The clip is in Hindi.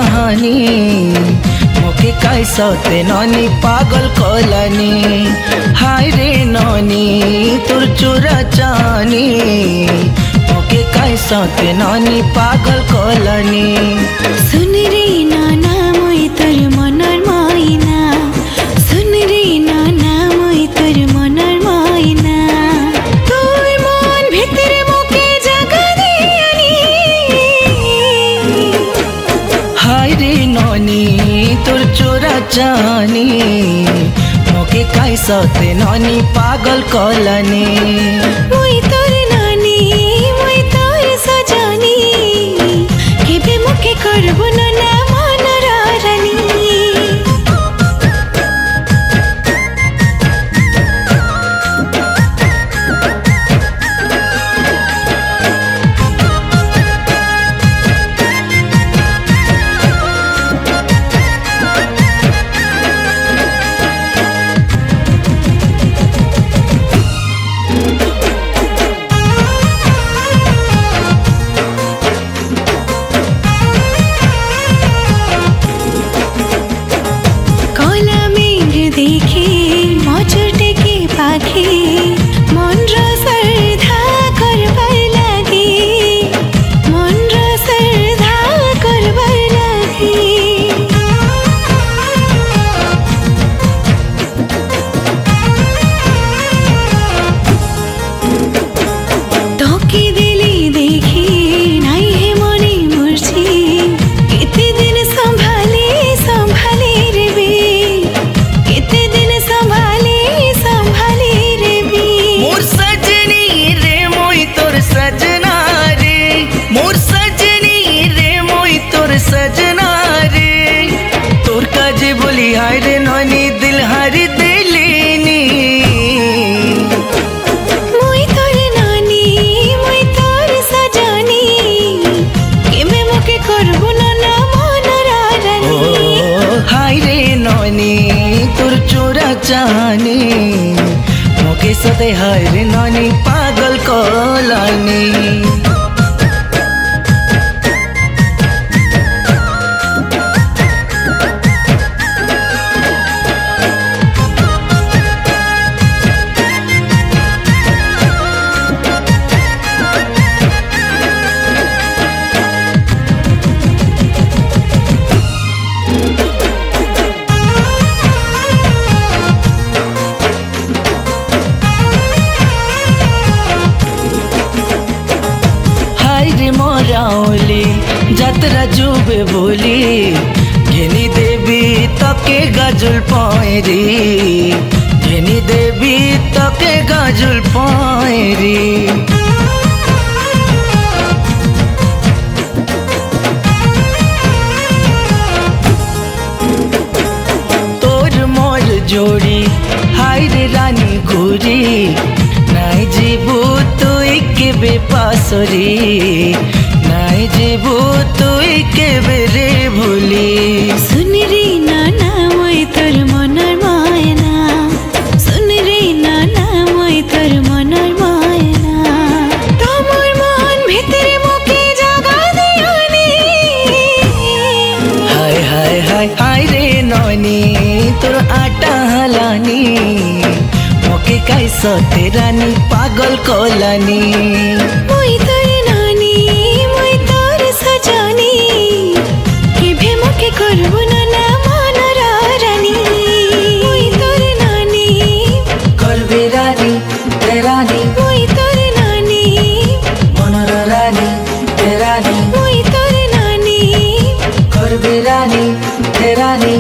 चाहनी मोके कैसते नानी पागल कलानी हाय रे नानी तोर चोरा चाहनी मोके कैसते नानी पागल कलानी सुन रे नाना मोई तोर मनर माइना सुन रे नाना मोई तोर मनर माइना तोर मन भितरे मोके जगा दियानी हाय रे नानी तोर चोरा चाहनी मोके कैसते नानी पागल कलानी मोई तोर नानी मोई तोर सजानी केबे मोके करबो ना मन रानी देखे मचुटे के पाखे मन र श्रद्धा करबार लागे मन र श्रद्धा करबार लागे तोके दिली देखी नाई है मने मुर्छी केते दिन संभाले संभाले रे बे सजना रे तोर काजे बोली हाय रे नानी दिल हर दिलेनी मोई तोर नानी मोई तोर सजानी केबे मोके करबो ना मन रानी हाय रे नानी तोर चोरा चाहनी मोके सते हाय रे नानी पागल कलानी मोराउली जतरा जुबे बोली घेनी देवी तके गाजुल पायरी घेनी देवी तके गाजुल पायरी तोर मोर जोड़ी हाय रे रानी घुरी नाई जीबू तुई के बेपासरी नाई जीबू तुई के बेरे भूली सुन रे नाना मोई तोर मनर मायना सुन रे नाना मोई तोर मनर मायना तोर मन भितरे मोके जगा दियानी हाय हाय हाय हाय रे नानी तोर आटा हलानी मोके कैसते रानी पागल कलानी मोई तोर नानी मोई तोर सजानी केबे मोके करबो ना मन रानी मोई तोर नानी करबे रानी तेरानी मोई तोर नानी मनर रानी तेरानी मोई तोर नानी करबे रानी तेरानी